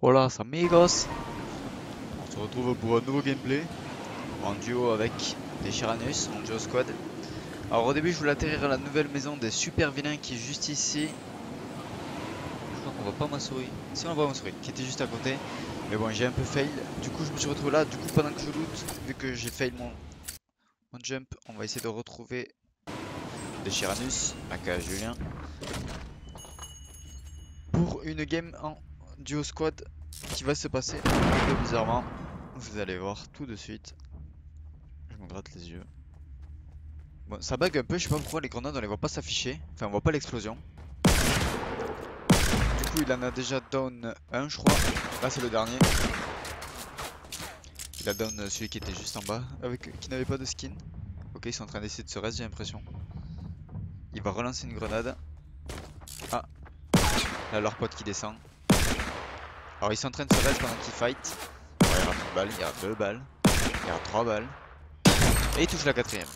Hola amigos, on se retrouve pour un nouveau gameplay en duo avec des Chiranus en duo squad. Alors au début je voulais atterrir à la nouvelle maison des super vilains qui est juste ici. Je crois qu'on voit pas ma souris. Si on voit ma souris qui était juste à côté. Mais bon j'ai un peu fail. Du coup je me suis retrouvé là. Du coup pendant que je loot, vu que j'ai fail mon jump, on va essayer de retrouver des Chiranus, aka Julien, pour une game en duo squad qui va se passer un peu bizarrement. Vous allez voir tout de suite. Je me gratte les yeux. Bon, ça bug un peu, je sais pas pourquoi les grenades on les voit pas s'afficher. Enfin, on voit pas l'explosion. Du coup, il en a déjà down un, je crois. Là, c'est le dernier. Il a down celui qui était juste en bas, qui n'avait pas de skin. Ok, ils sont en train d'essayer de se reste, j'ai l'impression. Il va relancer une grenade. Ah, là, leur pote qui descend. Alors, ils sont en train de se reste pendant qu'ils fight. Ouais, il rate une balle, il rate deux balles, il rate trois balles. Et il touche la quatrième.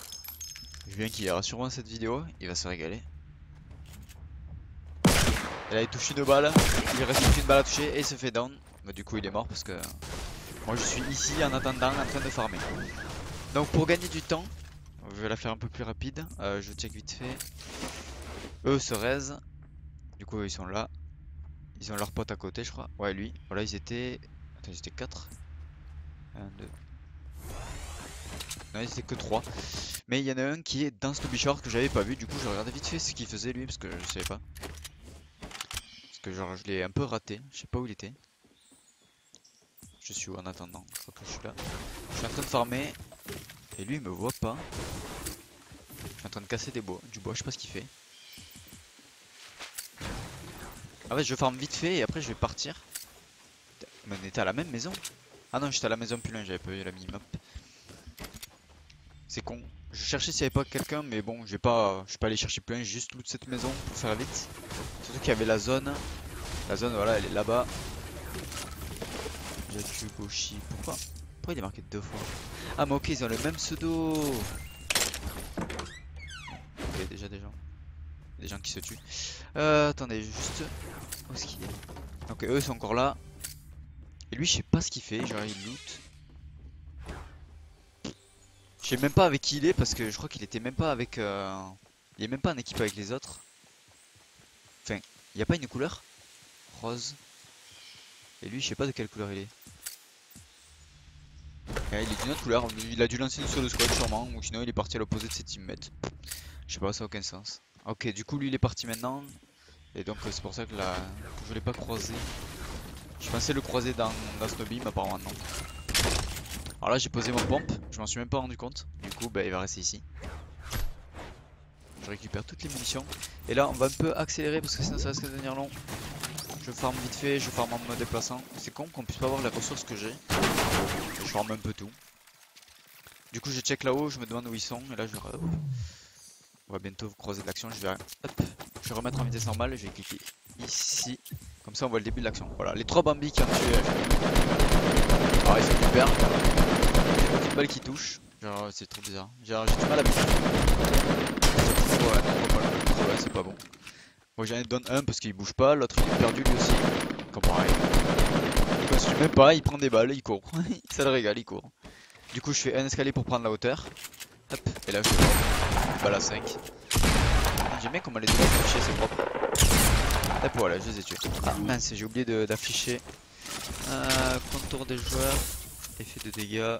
Julien qui verra sûrement cette vidéo, il va se régaler. Et là, il touche une balle, il reste plus qu'une balle à toucher et il se fait down. Mais du coup, il est mort parce que moi je suis ici en attendant en train de farmer. Donc pour gagner du temps, je vais la faire un peu plus rapide. Je check vite fait. Eux se raisent. Du coup ils sont là. Ils ont leur pote à côté je crois. Ouais lui. Voilà ils étaient. Attends ils étaient 4. 1, 2. Non ils étaient que 3. Mais il y en a un qui est dans ce lobby short que j'avais pas vu. Du coup je regardais vite fait ce qu'il faisait lui parce que je savais pas. Parce que genre je l'ai un peu raté. Je sais pas où il était. Je suis où en attendant? Je crois que je suis là. Je suis en train de farmer. Et lui il me voit pas. Je suis en train de casser du bois, je sais pas ce qu'il fait. Ah ouais, je farm vite fait et après je vais partir. Mais on était à la même maison. Ah non, j'étais à la maison plus loin, j'avais pas vu la minimap. C'est con. Je cherchais s'il y avait pas quelqu'un, mais bon, je suis pas allé chercher plus loin, j'ai juste loot cette maison pour faire vite. Surtout qu'il y avait la zone. La zone, voilà, elle est là-bas. Jatugoshi. Pourquoi il est marqué deux fois? Ah, mais ok, ils ont le même pseudo. Ok, déjà des gens. Des gens qui se tuent. Attendez, juste. Où est-ce qu'il est? Donc eux sont encore là. Et lui, je sais pas ce qu'il fait, genre il loot. Je sais même pas avec qui il est parce que je crois qu'il était même pas avec. Il est même pas en équipe avec les autres. Enfin, il n'y a pas une couleur? Rose. Et lui, je sais pas de quelle couleur il est. Ouais, il est d'une autre couleur. Il a dû lancer une solo squad sûrement. Ou sinon, il est parti à l'opposé de ses teammates. Je sais pas, ça a aucun sens. Ok, du coup, lui, il est parti maintenant. Et donc, c'est pour ça que, que je l'ai pas croisé. Je pensais le croiser dans Snowby, mais apparemment non. Alors là, j'ai posé mon pompe. Je m'en suis même pas rendu compte. Du coup, bah, il va rester ici. Je récupère toutes les munitions. Et là, on va un peu accélérer parce que sinon, ça risque de devenir long. Je farm vite fait, je farm en me déplaçant. C'est con qu'on puisse pas voir les ressources que j'ai. Je farm un peu tout. Du coup, je check là-haut, je me demande où ils sont. Et là, on va bientôt croiser de l'action. Je vais remettre en vitesse normale. Je vais cliquer ici. Comme ça, on voit le début de l'action. Voilà, les trois Bambi qui ont tué. Alors, ils sont super. Des petites balles qui touchent. Genre, c'est trop bizarre. Genre, j'ai du mal à me. Ouais, c'est pas bon. Moi, j'en ai donné un parce qu'il bouge pas. L'autre, il est perdu lui aussi. Comme pareil. Il construit même pas, il prend des balles, il court. Ça le régale, il court. Du coup, je fais un escalier pour prendre la hauteur. Hop, et là, je fais une balle à 5. J'aime bien comment les deux affichés, c'est propre. Hop, voilà, je les ai tués. Ah mince, j'ai oublié d'afficher. Contour des joueurs, effet de dégâts,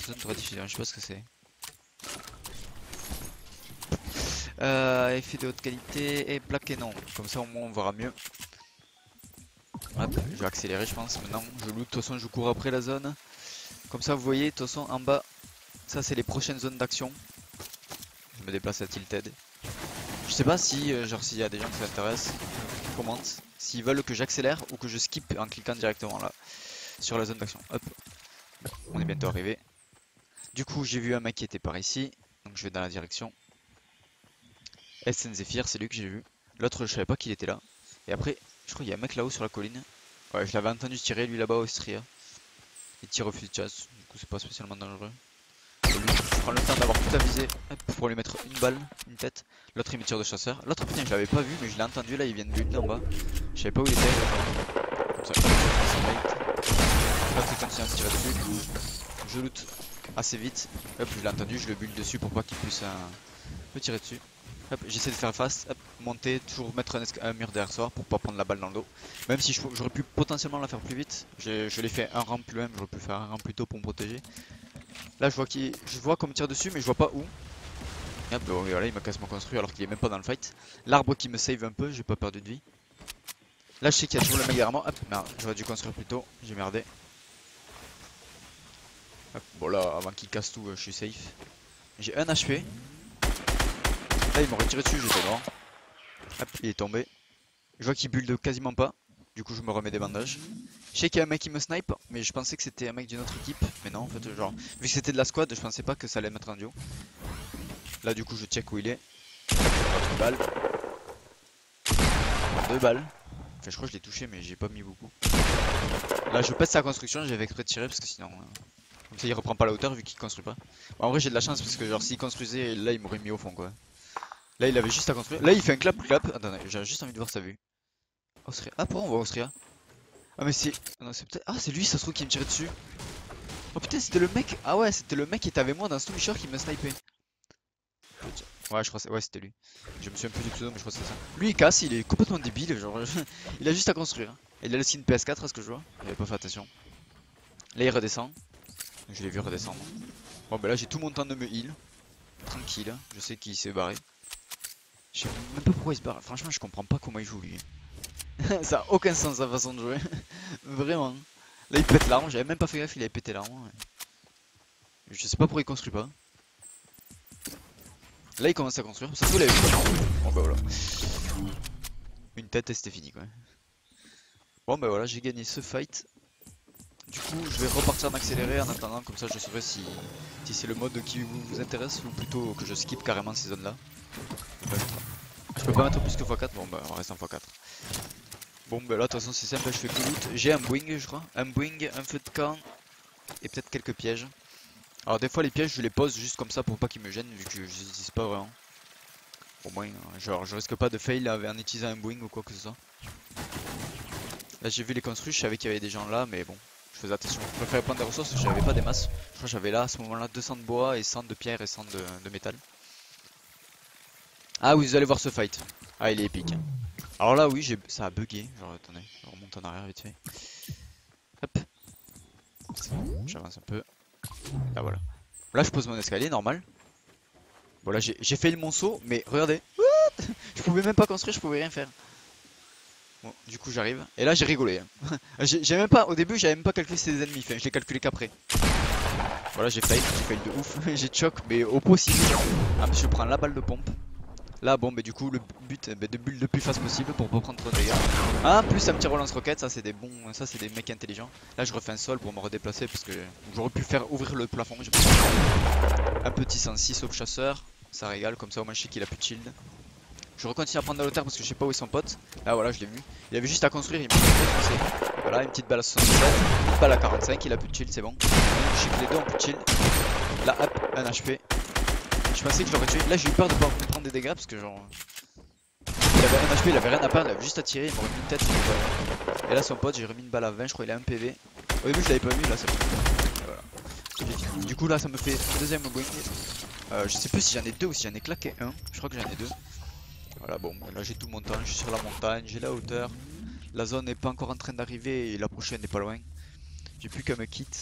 zone de rediffusion, je sais pas ce que c'est. Effet de haute qualité et plaque et non. Comme ça, au moins, on verra mieux. Hop, je vais accélérer, je pense. Maintenant, je loot. De toute façon, je cours après la zone. Comme ça, vous voyez, de toute façon, en bas, ça, c'est les prochaines zones d'action. Je me déplace à Tilted. Je sais pas si, genre, s'il y a des gens qui s'intéressent, qui commentent, s'ils veulent que j'accélère ou que je skip en cliquant directement là, sur la zone d'action. Hop, on est bientôt arrivé. Du coup, j'ai vu un mec qui était par ici, donc je vais dans la direction. SN Zephyr, c'est lui que j'ai vu. L'autre, je savais pas qu'il était là. Et après, je crois qu'il y a un mec là-haut sur la colline. Ouais, je l'avais entendu tirer, lui là-bas au Stria. Il tire au fusil de chasse, du coup, c'est pas spécialement dangereux. Et lui, je prends le temps d'avoir tout avisé pour lui mettre une balle, une tête. L'autre, il me tire de chasseur. L'autre, putain, je l'avais pas vu, mais je l'ai entendu là, il vient de buter en bas. Je savais pas où il était. Comme ça. continue à me tirer dessus. Je loot assez vite. Hop, je l'ai entendu, je le bulle dessus pour pas qu'il puisse me tirer dessus. Hop, j'essaie de faire face, hop, monter, toujours mettre un mur derrière soi pour pas prendre la balle dans le dos. Même si j'aurais pu potentiellement la faire plus vite, je l'ai fait un rang plus loin, j'aurais pu faire un rang plus tôt pour me protéger. Là je vois qu'on me tire dessus mais je vois pas où. Hop, bon, voilà, il m'a quasiment construit alors qu'il est même pas dans le fight. L'arbre qui me save un peu, j'ai pas perdu de vie. Là je sais qu'il y a toujours le mec derrière moi, hop, merde, j'aurais dû construire plus tôt, j'ai merdé. Hop, bon là, avant qu'il casse tout, je suis safe. J'ai 1 HP. Là il m'aurait tiré dessus, j'étais mort. Hop, il est tombé. Je vois qu'il build quasiment pas. Du coup je me remets des bandages. Je sais qu'il y a un mec qui me snipe, mais je pensais que c'était un mec d'une autre équipe. Mais non en fait genre, vu que c'était de la squad, je pensais pas que ça allait mettre en duo. Là du coup je check où il est. 2 balles. 2 balles. Enfin je crois que je l'ai touché mais j'ai pas mis beaucoup. Là je pète sa construction, j'avais exprès de tirer parce que sinon... comme ça il reprend pas la hauteur vu qu'il construit pas. Bon, en vrai j'ai de la chance parce que genre s'il construisait là il m'aurait mis au fond quoi. Là il avait juste à construire. Là il fait un clap. Attendez, j'ai juste envie de voir sa vue. Austria. Ah pourquoi on voit Austria? Ah mais c'est... non c'est peut-être... ah c'est lui ça se trouve qui me tirait dessus. Oh putain c'était le mec. Ah ouais c'était le mec qui était avec moi dans Stormwisher qui me snipé. Ouais je crois que ouais c'était lui. Je me souviens plus du pseudo mais je crois que c'est ça. Lui il casse, il est complètement débile genre. Il a juste à construire. Il a le skin PS4 à ce que je vois. Il avait pas fait attention. Là il redescend. Je l'ai vu redescendre. Bon bah là j'ai tout mon temps de me heal. Tranquille, je sais qu'il s'est barré. Je sais même pas pourquoi il se barre. Franchement je comprends pas comment il joue lui. Ça a aucun sens sa façon de jouer. Vraiment. Là il pète l'arme, j'avais même pas fait gaffe, il avait pété l'arme. Je sais pas pourquoi il construit pas. Là il commence à construire, ça se trouve il avait vu. Bon bah voilà. Une tête et c'était fini quoi. Bon bah voilà, j'ai gagné ce fight. Du coup je vais repartir en accéléré en attendant, comme ça je saurai si c'est le mode qui vous intéresse ou plutôt que je skip carrément ces zones là. Je peux pas mettre plus que x4, bon bah on reste en x4. Bon bah là de toute façon c'est simple, je fais que loot. J'ai un Boeing je crois, un Boeing, un feu de camp et peut-être quelques pièges. Alors des fois les pièges je les pose juste comme ça pour pas qu'ils me gênent vu que je les utilise pas vraiment. Au moins genre je risque pas de fail en utilisant un Boeing ou quoi que ce soit. Là j'ai vu les construits, je savais qu'il y avait des gens là mais bon, je faisais attention. Je préférais prendre des ressources, j'avais pas des masses. Je crois que j'avais là à ce moment là 200 de bois et 100 de pierre et 100 de métal. Ah oui vous allez voir ce fight. Ah il est épique. Alors là oui ça a bugué, genre attendez, je remonte en arrière vite fait. Hop. J'avance un peu. Là voilà. Là je pose mon escalier normal. Bon là j'ai fait mon saut mais regardez. Je pouvais même pas construire, je pouvais rien faire. Bon du coup j'arrive. Et là j'ai rigolé. J'ai même pas, au début j'avais même pas calculé c'était des ennemis, enfin, je l'ai calculé qu'après. Voilà j'ai fail de ouf. J'ai choc mais au possible. Ah je prends la balle de pompe. Là bon mais du coup le but de bulle le plus fast possible pour pas prendre trop de dégâts. Ah plus un petit relance roquette, ça c'est des bons, ça c'est des mecs intelligents. Là je refais un sol pour me redéplacer parce que j'aurais pu faire ouvrir le plafond. Un petit 106 au chasseur, ça régale comme ça au moins je sais qu'il a plus de shield. Je recontinue à prendre de la hauteur parce que je sais pas où est son pote. Là voilà je l'ai vu. Il avait juste à construire, il m'a fait. Voilà une petite balle à 77, une balle à 45, il a plus de shield c'est bon. Je sais que les deux ont plus de shield. Là hop, un HP. Je pensais que je l'aurais tué. Là j'ai eu peur de pas prendre des dégâts parce que genre... il avait un HP, il avait rien à perdre, il avait juste à tirer, il m'aurait mis une tête. Et là son pote j'ai remis une balle à 20, je crois il a un PV. Au début je l'avais pas vu, là c'est bon. Voilà. Du coup là ça me fait deuxième Boeing. Je sais plus si j'en ai deux ou si j'en ai claqué un. Je crois que j'en ai deux. Voilà bon, là j'ai tout mon temps, je suis sur la montagne, j'ai la hauteur. La zone n'est pas encore en train d'arriver et la prochaine n'est pas loin. J'ai plus qu'à me quitter.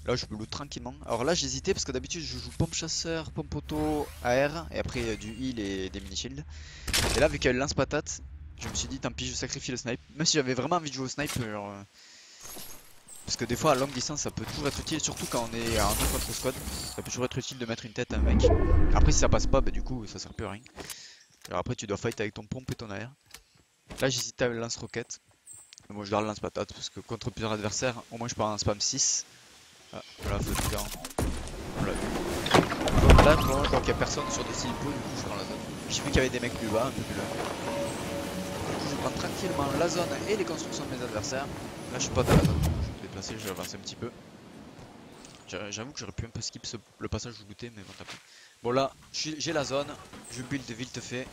Là je me loot tranquillement. Alors là j'hésitais parce que d'habitude je joue pompe chasseur, pompe auto, AR et après du heal et des mini shields. Et là vu qu'il y a le lance patate, je me suis dit tant pis je sacrifie le snipe. Même si j'avais vraiment envie de jouer au snipe genre, parce que des fois à longue distance ça peut toujours être utile, surtout quand on est en 2 contre squad. Ça peut toujours être utile de mettre une tête à un mec. Après si ça passe pas bah du coup ça sert plus à rien. Alors après tu dois fight avec ton pompe et ton AR. Là j'hésitais avec le lance roquette. Mais bon je garde le lance patate parce que contre plusieurs adversaires au moins je pars en spam 6. Ah, voilà, feu de camp. On l'a vu. Donc là, pour donc il n'y a personne sur des silipo, du coup je prends la zone. J'ai vu qu'il y avait des mecs plus bas, un peu plus loin. Du coup je prends tranquillement la zone et les constructions de mes adversaires. Là je suis pas dans la zone, je vais me déplacer, je vais avancer un petit peu. J'avoue que j'aurais pu un peu skip le passage où looter, mais bon t'as pas. Bon là, j'ai la zone, je build vite fait.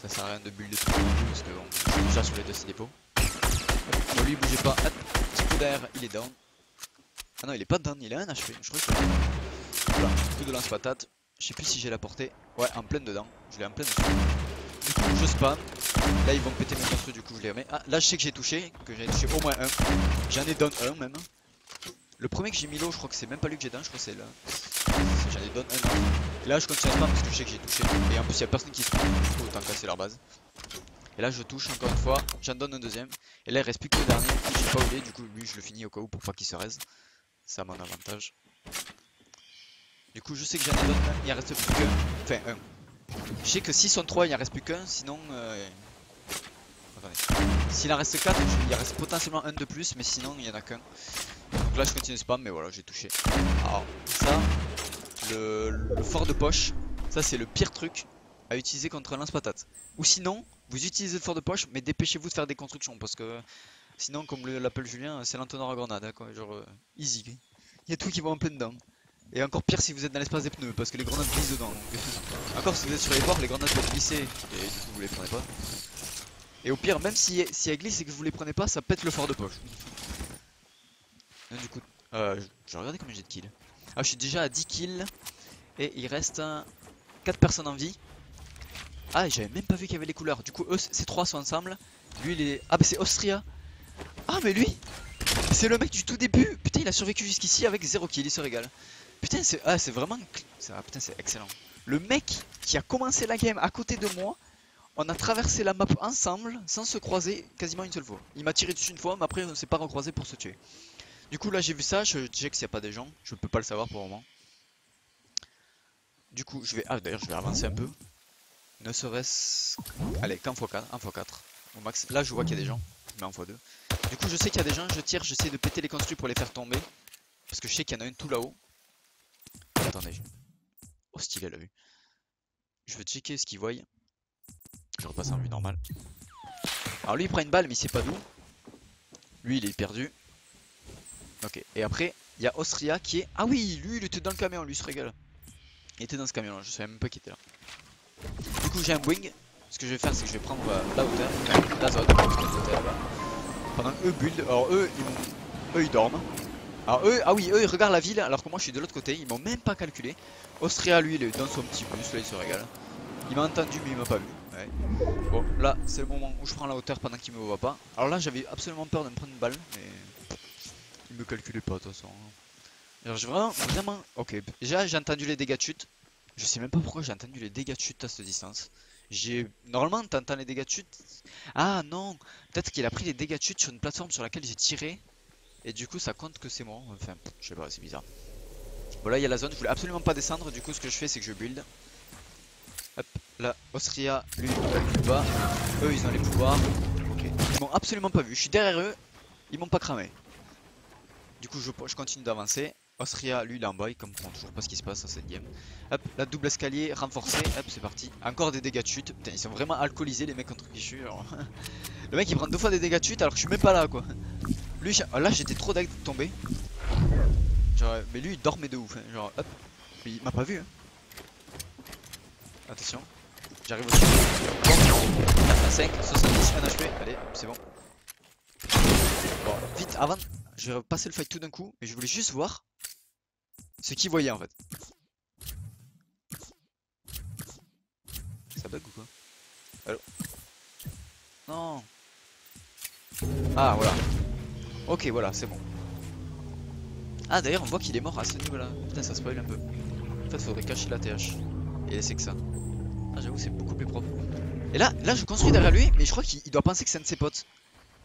Ça sert à rien de build tout parce que bon, je suis déjà sur les deux silipo. Bon lui bougez pas, hop, petit coup d'air, il est down. Ah non, il est pas down, il a un HP. Je crois que... Voilà, coup de lance-patate. Je sais plus si j'ai la portée. Ouais, en pleine dedans. Je l'ai en pleine dessus. Du coup, je spam. Là, ils vont péter mes construits, du coup, je les remets. Ah, là, je sais que j'ai touché. Que j'ai touché au moins un. J'en ai down un même. Le premier que j'ai mis low, je crois que c'est même pas lui que j'ai down. Je crois que c'est là. J'en ai down un. Là, je continue à spam parce que je sais que j'ai touché. Et en plus, il y a personne qui spam. Du coup, autant casser leur base. Et là, je touche encore une fois. J'en donne un deuxième. Et là, il reste plus que le dernier. J'ai pas oublié. Du coup, lui, je le finis au cas où pour pas qu'il se raise. C'est à mon avantage. Du coup, je sais que j'en ai d'autres même, il en reste plus qu'un. Enfin, un. Je sais que s'ils sont 3, il en reste plus qu'un, sinon... Attendez. S'il en reste 4, il en reste potentiellement un de plus, mais sinon, il y en a qu'un. Donc là, je continue de spam, mais voilà, j'ai touché. Alors, ça, le fort de poche, ça, c'est le pire truc à utiliser contre un lance-patate. Ou sinon, vous utilisez le fort de poche, mais dépêchez-vous de faire des constructions, parce que sinon, comme l'appelle Julien, c'est l'entonnoir à grenade, hein, quoi, genre easy. Il y a tout qui va en plein dedans. Et encore pire si vous êtes dans l'espace des pneus, parce que les grenades glissent dedans. Donc... encore si vous êtes sur les bords, les grenades peuvent glisser, et du coup vous les prenez pas. Et au pire, même si elles glissent et que vous les prenez pas, ça pète le fort de poche. Et du coup, je vais regarder combien j'ai de kills. Ah, je suis déjà à 10 kills, et il reste 4 personnes en vie. Ah, j'avais même pas vu qu'il y avait les couleurs. Du coup, eux, ces 3 sont ensemble. Lui, il est... Ah, bah c'est Austria. Ah, mais lui, c'est le mec du tout début. Putain, il a survécu jusqu'ici avec 0 kills, il se régale. Putain, c'est vraiment... Ah, putain, c'est excellent. Le mec qui a commencé la game à côté de moi, on a traversé la map ensemble, sans se croiser quasiment une seule fois. Il m'a tiré dessus une fois, mais après on s'est pas recroisé pour se tuer. Du coup là j'ai vu ça, je check s'il n'y a pas des gens, je peux pas le savoir pour le moment. Du coup je vais... Ah d'ailleurs je vais avancer un peu. Ne serait-ce... Allez, qu'en x4, en x4 au max. Là je vois qu'il y a des gens, je mets en x2. Du coup je sais qu'il y a des gens, je tire, j'essaie de péter les construits pour les faire tomber. Parce que je sais qu'il y en a une tout là-haut. Attendez. Oh stylé la vue. Je veux checker ce qu'il voit. Je repasse en vue normale. Alors lui il prend une balle mais il sait pas d'où. Lui il est perdu. Ok. Et après il y a Austria qui est... Ah oui, lui il était dans le camion, lui il se régale. Il était dans ce camion là, je savais même pas qu'il était là. Du coup j'ai un wing. Ce que je vais faire c'est que je vais prendre la hauteur, la zone, là-bas. Pendant eux build. Alors eux ils dorment. Alors eux, ah oui, eux ils regardent la ville alors que moi je suis de l'autre côté, ils m'ont même pas calculé. Austria lui il est dans son petit bus, là il se régale. Il m'a entendu mais il m'a pas vu. Ouais. Bon là c'est le moment où je prends la hauteur pendant qu'il me voit pas. Alors là j'avais absolument peur de me prendre une balle mais il me calculait pas de toute façon. Alors j'ai vraiment... Ok, déjà j'ai entendu les dégâts de chute. Je sais même pas pourquoi j'ai entendu les dégâts de chute à cette distance. Normalement t'entends les dégâts de chute. Ah non, peut-être qu'il a pris les dégâts de chute sur une plateforme sur laquelle j'ai tiré. Et du coup ça compte que c'est moi. Enfin je sais pas, c'est bizarre. Bon là il y a la zone, je voulais absolument pas descendre. Du coup ce que je fais c'est que je build. Hop, là, Austria, lui, il calcule pas. Eux, ils ont les pouvoirs. Ok, ils m'ont absolument pas vu. Je suis derrière eux, ils m'ont pas cramé. Du coup, je continue d'avancer. Austria, lui, il est en bas, il comprend toujours pas ce qui se passe dans cette game. Hop, la double escalier renforcé. Hop, c'est parti. Encore des dégâts de chute. Putain, ils sont vraiment alcoolisés, les mecs contre qui je suis. Alors... Le mec, il prend 2 fois des dégâts de chute alors que je suis même pas là, quoi. Lui, là, j'étais trop d'ag de tomber. Genre, mais lui, il dormait de ouf. Hein. Genre, hop. Mais il m'a pas vu. Hein. Attention, j'arrive au 5, 70, 1 HP, allez, c'est bon. Bon, vite, avant, je vais passer le fight tout d'un coup, mais je voulais juste voir ce qu'il voyait en fait. Ça bug ou quoi? Allo? Non. Ah, voilà. Ok, voilà, c'est bon. Ah, d'ailleurs, on voit qu'il est mort à ce niveau-là. Putain, ça spoil un peu. En fait, faudrait cacher la TH et laisser que ça. Ah, j'avoue, c'est beaucoup plus propre. Et là, je construis derrière lui, mais je crois qu'il doit penser que c'est un de ses potes.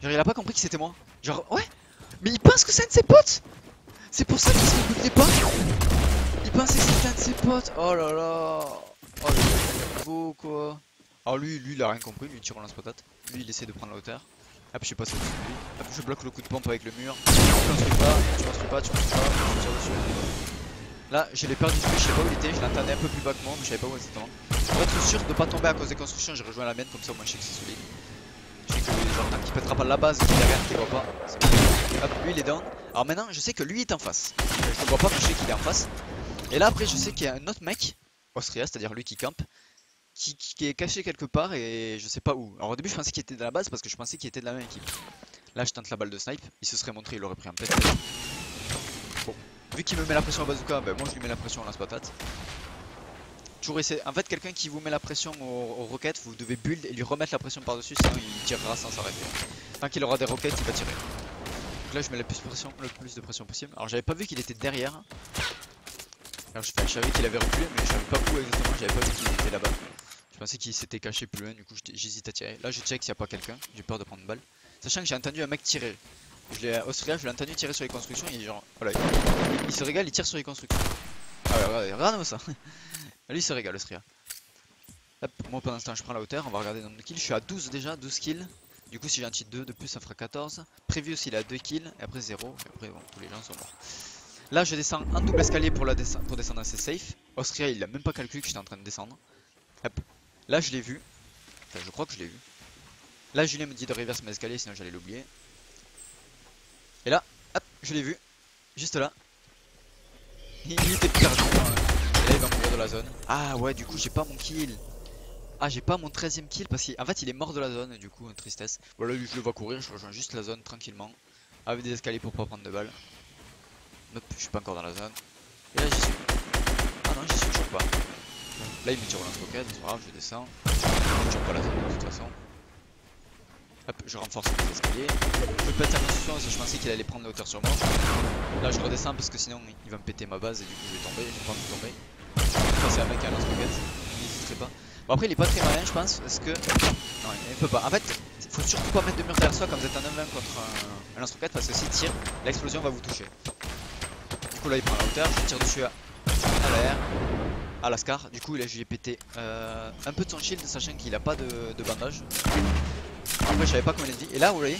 Genre, il a pas compris que c'était moi. Genre, ouais, mais il pense que c'est un de ses potes. C'est pour ça qu'il se recrutait pas. Il pensait que c'était un de ses potes. Oh là là. Oh, le beau quoi. Alors, lui, il a rien compris. Lui, il tire en lance-patate. Lui, il essaie de prendre la hauteur. Hop, je suis passé au-dessus de lui. Hop, je bloque le coup de pompe avec le mur. Tu construis pas, tu construis pas, tu construis pas. Je tire dessus. Là, je l'ai perdu de vue, je sais pas où il était, je l'entendais un peu plus bas que moi, mais je savais pas où exactement. Pour être sûr de pas tomber à cause des constructions, j'ai rejoint la mienne, comme ça au moins je sais que c'est solide. Je sais que genre tant qu'il pètera pas la base, qu'il y a rien qui voit pas. Hop, lui il est down. Alors maintenant, je sais que lui est en face. Je le vois pas, mais je sais qu'il est en face. Et là après, je sais qu'il y a un autre mec, Austria, c'est-à-dire lui qui campe, qui est caché quelque part et je sais pas où. Alors au début, je pensais qu'il était de la base parce que je pensais qu'il était de la même équipe. Là, je tente la balle de snipe, il se serait montré, il aurait pris un pet. Bon, vu qu'il me met la pression au bazooka, ben moi je lui mets la pression au lance-patate. Toujours essayer. En fait, quelqu'un qui vous met la pression aux roquettes, vous devez build et lui remettre la pression par-dessus, sinon il tirera sans s'arrêter. Tant qu'il aura des roquettes, il va tirer. Donc là, je mets le plus de pression possible. Alors, j'avais pas vu qu'il était derrière. Alors, je savais qu'il avait reculé, mais je savais pas où exactement. J'avais pas vu qu'il était là-bas. Je pensais qu'il s'était caché plus loin, du coup, j'hésite à tirer. Là, je check s'il n'y a pas quelqu'un. J'ai peur de prendre une balle. Sachant que j'ai entendu un mec tirer. Austria, je l'ai entendu tirer sur les constructions. Et genre, voilà, il se régale, il tire sur les constructions. Ah ouais, regardez-moi ça. Lui, il se régale, Austria. Hop, moi pendant ce temps je prends la hauteur, on va regarder le nombre de kills. Je suis à 12 déjà, 12 kills. Du coup si j'ai un cheat 2 de plus ça fera 14. Previous il a 2 kills et après 0. Et après bon, tous les gens sont morts. Là je descends un double escalier pour descendre assez safe. Austria il a même pas calculé que j'étais en train de descendre. Hop, là je l'ai vu. Enfin je crois que je l'ai vu. Là Julien me dit de reverse mes escaliers sinon j'allais l'oublier. Et là, hop, je l'ai vu. Juste là. Il était perdu. Et là il va mourir de la zone. Ah ouais du coup j'ai pas mon kill. Ah j'ai pas mon 13ème kill parce qu'en fait il est mort de la zone et du coup tristesse. Voilà lui je le vois courir, je rejoins juste la zone tranquillement. Avec des escaliers pour pas prendre de balles. Hop, je suis pas encore dans la zone. Et là j'y suis. Ah non j'y suis toujours pas. Là il me tire au lance-roquette, c'est pas grave, je descends. Je tire pas la zone de toute façon. Hop, je renforce les escaliers. Je pète sa construction parce que je pensais qu'il allait prendre la hauteur sur moi. Là je redescends parce que sinon il va me péter ma base et du coup je vais tomber, j'ai pas envie de tomber. Enfin, c'est un mec qui a un lance-roquette, n'hésiterai pas. Bon après il est pas très malin je pense parce que... Non il peut pas. En fait faut surtout pas mettre de mur derrière soi quand vous êtes en 1v1 contre un lance-roquette parce que s'il tire, l'explosion va vous toucher. Du coup là il prend la hauteur, je tire dessus à l'air, à la scar. Du coup là je lui ai pété un peu de son shield sachant qu'il a pas de bandage. Après je savais pas combien il dit. Et là vous voyez,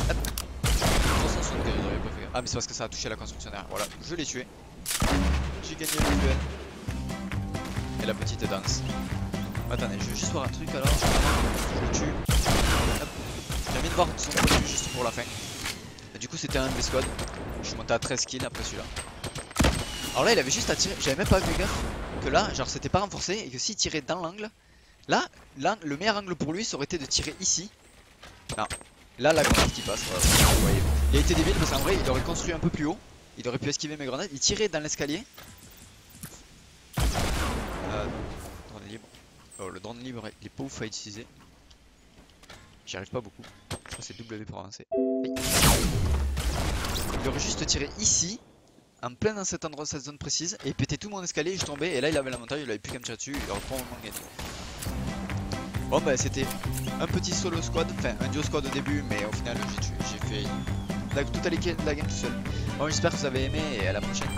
hop, 360 que j'aurais pas fait. Ah mais c'est parce que ça a touché la construction derrière. Voilà, je l'ai tué. J'ai gagné le duel. Et la petite danse. Attendez, je veux juste voir un truc alors. Je le tue. Hop. J'ai envie de voir son point de vue juste pour la fin. Et du coup c'était un des squads. Je suis monté à 13 kills après celui-là. Alors là il avait juste à tirer. J'avais même pas fait gaffe que là, genre c'était pas renforcé et que s'il tirait dans l'angle, là, le meilleur angle pour lui ça aurait été de tirer ici. Non. Là la grenade qui passe. Voilà, vous voyez. Il a été débile parce qu'en vrai il aurait construit un peu plus haut. Il aurait pu esquiver mes grenades. Il tirait dans l'escalier. Drone libre. Oh, le drone libre il est pas ouf à utiliser. J'y arrive pas beaucoup. Je crois que c'est W pour avancer. Aïe. Il aurait juste tiré ici, en plein dans cet endroit, cette zone précise, et pété tout mon escalier. Je tombais et là il avait l'avantage, il avait plus qu'à me tirer dessus. Il aurait probablement gagné. Bon bah c'était un petit solo squad, enfin un duo squad au début, mais au final j'ai fait la totalité de la game tout seul. Bon j'espère que vous avez aimé et à la prochaine.